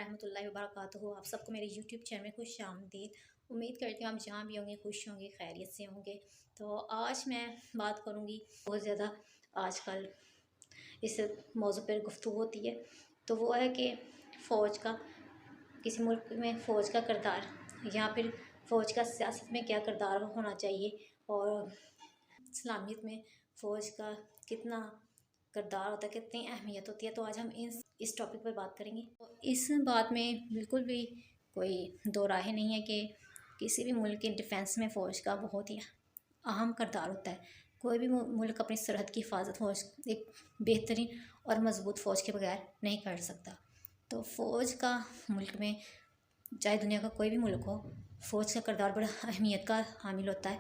ورحمۃ اللہ وبرکاتہ۔ آپ سب کو میرے یوٹیوب چینل میں خوش آمدید۔ امید کرتی ہوں آپ جہاں بھی ہوں گے خوش ہوں گے، خیریت سے ہوں گے۔ تو آج میں بات کروں گی، بہت زیادہ آج کل اس موضوع پر گفتگو ہوتی ہے، تو وہ ہے کہ فوج کا، کسی ملک میں فوج کا کردار یا پھر فوج کا سیاست میں کیا کردار ہونا چاہیے، اور اسلامیت میں فوج کا کتنا کردار ہوتا ہے، کتنی اہمیت ہوتی ہے۔ تو آج ہم اس ٹاپک پر بات کریں گے۔ تو اس بات میں بالکل بھی کوئی دو رائے نہیں ہے کہ کسی بھی ملک کے ڈیفینس میں فوج کا بہت ہی اہم کردار ہوتا ہے۔ کوئی بھی ملک اپنی سرحد کی حفاظت فوج ایک بہترین اور مضبوط فوج کے بغیر نہیں کر سکتا۔ تو فوج کا ملک میں، چاہے دنیا کا کوئی بھی ملک ہو، فوج کا کردار بڑا اہمیت کا حامل ہوتا ہے،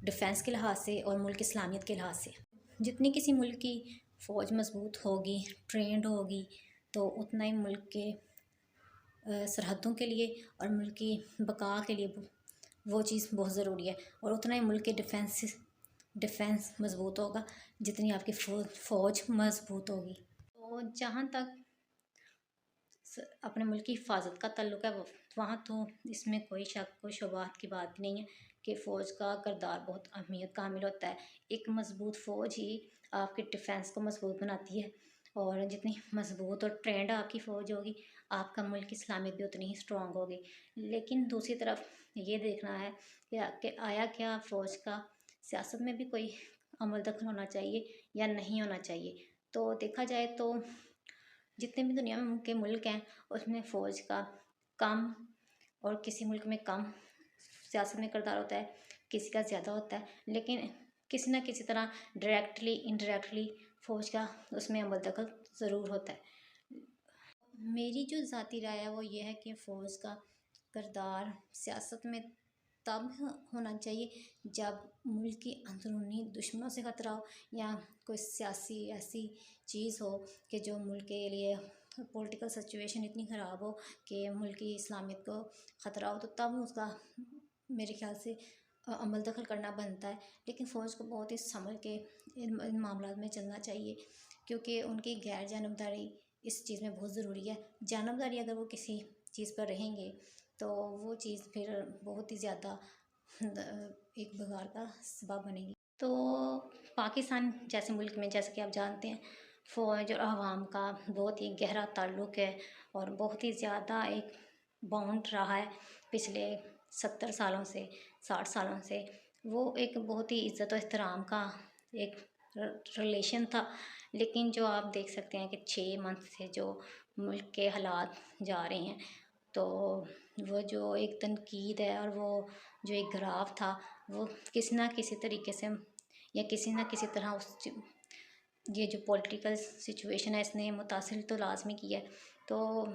ڈیفینس کے لحاظ سے اور ملک اسلامیت کے لحاظ سے۔ جتنی کسی ملک کی فوج مضبوط ہوگی، ٹرینڈ ہوگی، تو اتنا ہی ملک کے سرحدوں کے لیے اور ملک کی بقا کے لیے وہ چیز بہت ضروری ہے، اور اتنا ہی ملک کے ڈیفینس مضبوط ہوگا جتنی آپ کی فوج مضبوط ہوگی۔ تو جہاں تک اپنے ملک کی حفاظت کا تعلق ہے، وہاں تو اس میں کوئی شک و شبہات کی بات نہیں ہے کہ فوج کا کردار بہت اہمیت کا حامل ہوتا ہے۔ ایک مضبوط فوج ہی آپ کے ڈیفینس کو مضبوط بناتی ہے، اور جتنی مضبوط اور ٹرینڈ آپ کی فوج ہوگی، آپ کا ملک اسلامیت بھی اتنی ہی اسٹرانگ ہوگی۔ لیکن دوسری طرف یہ دیکھنا ہے کہ آیا کیا فوج کا سیاست میں بھی کوئی عمل دخل ہونا چاہیے یا نہیں ہونا چاہیے۔ تو دیکھا جائے تو جتنے بھی دنیا میں کے ملک ہیں، اس میں فوج کا کم اور کسی ملک میں کم سیاست میں کردار ہوتا ہے، کسی کا زیادہ ہوتا ہے، لیکن کسی نہ کسی طرح ڈائریکٹلی انڈائریکٹلی فوج کا اس میں عمل دخل ضرور ہوتا ہے۔ میری جو ذاتی رائے ہے وہ یہ ہے کہ فوج کا کردار سیاست میں تب ہونا چاہیے جب ملک کی اندرونی دشمنوں سے خطرہ ہو، یا کوئی سیاسی ایسی چیز ہو کہ جو ملک کے لیے پولیٹیکل سچویشن اتنی خراب ہو کہ ملک کی اسلامیت کو خطرہ ہو، تو تب اس کا میرے خیال سے عمل دخل کرنا بنتا ہے۔ لیکن فوج کو بہت ہی سنبھل کے ان معاملات میں چلنا چاہیے، کیونکہ ان کی غیر جانبداری اس چیز میں بہت ضروری ہے۔ جانبداری اگر وہ کسی چیز پر رہیں گے تو وہ چیز پھر بہت ہی زیادہ ایک بگاڑ کا سبب بنے گی۔ تو پاکستان جیسے ملک میں، جیسے کہ آپ جانتے ہیں، فوج اور عوام کا بہت ہی گہرا تعلق ہے، اور بہت ہی زیادہ ایک بانڈ رہا ہے پچھلے 70 سالوں سے، 60 سالوں سے۔ وہ ایک بہت ہی عزت و احترام کا ایک ریلیشن تھا۔ لیکن جو آپ دیکھ سکتے ہیں کہ 6 منتھ سے جو ملک کے حالات جا رہے ہیں، تو وہ جو ایک تنقید ہے اور وہ جو ایک گراف تھا، وہ کسی نہ کسی طریقے سے یا کسی نہ کسی طرح یہ جو پولیٹیکل سچویشن ہے، اس نے متاثر تو لازمی کیا ہے۔ تو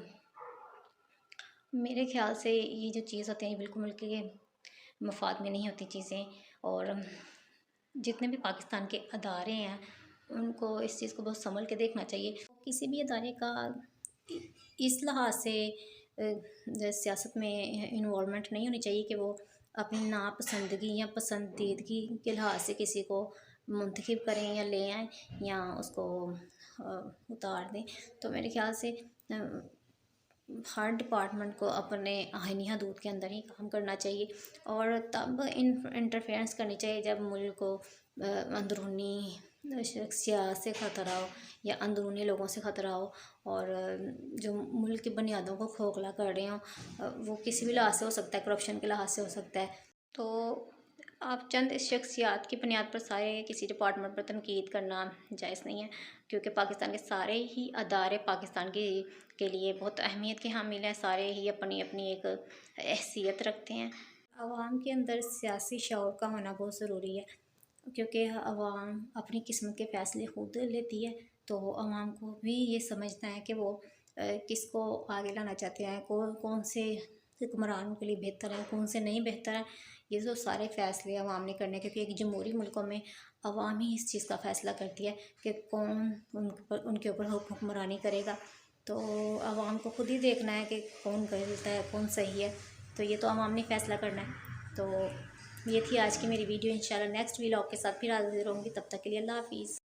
میرے خیال سے یہ جو چیز ہوتے ہیں بالکل ملک کے مفاد میں نہیں ہوتی چیزیں، اور جتنے بھی پاکستان کے ادارے ہیں ان کو اس چیز کو بہت سنبھل کے دیکھنا چاہیے۔ کسی بھی ادارے کا اس لحاظ سے سیاست میں انوالومنٹ نہیں ہونی چاہیے کہ وہ اپنی ناپسندگی یا پسندیدگی کے لحاظ سے کسی کو منتخب کریں یا لے آئیں یا اس کو اتار دیں۔ تو میرے خیال سے ہر ڈپارٹمنٹ کو اپنے آئینی حدود کے اندر ہی کام کرنا چاہیے، اور تب انٹرفیئرنس کرنی چاہیے جب ملک کو اندرونی شخصیات سے خطرہ ہو یا اندرونی لوگوں سے خطرہ ہو، اور جو ملک کی بنیادوں کو کھوکھلا کر رہے ہوں، وہ کسی بھی لحاظ سے ہو سکتا ہے، کرپشن کے لحاظ سے ہو سکتا ہے۔ تو آپ چند شخصیات کی بنیاد پر سارے کسی ڈپارٹمنٹ پر تنقید کرنا جائز نہیں ہے، کیونکہ پاکستان کے سارے ہی ادارے پاکستان کے لیے بہت اہمیت کے حامل ہیں، سارے ہی اپنی اپنی ایک حیثیت رکھتے ہیں۔ عوام کے اندر سیاسی شعور کا ہونا بہت ضروری ہے، کیونکہ عوام اپنی قسمت کے فیصلے خود لیتی ہے۔ تو عوام کو بھی یہ سمجھنا ہے کہ وہ کس کو آگے لانا چاہتے ہیں، کون سے حکمرانوں کے لیے بہتر ہے، کون سے نہیں بہتر ہے۔ یہ جو سارے فیصلے عوام نے کرنے، کیونکہ ایک جمہوری ملکوں میں عوام ہی اس چیز کا فیصلہ کرتی ہے کہ کون ان کے اوپر حکمرانی کرے گا۔ تو عوام کو خود ہی دیکھنا ہے کہ کون غلط ہے، کون صحیح ہے، تو یہ تو عوام نے فیصلہ کرنا ہے۔ تو یہ تھی آج کی میری ویڈیو۔ انشاءاللہ نیکسٹ ولاگ کے ساتھ پھر حاضر ہوں گی، تب تک کے لیے اللہ حافظ۔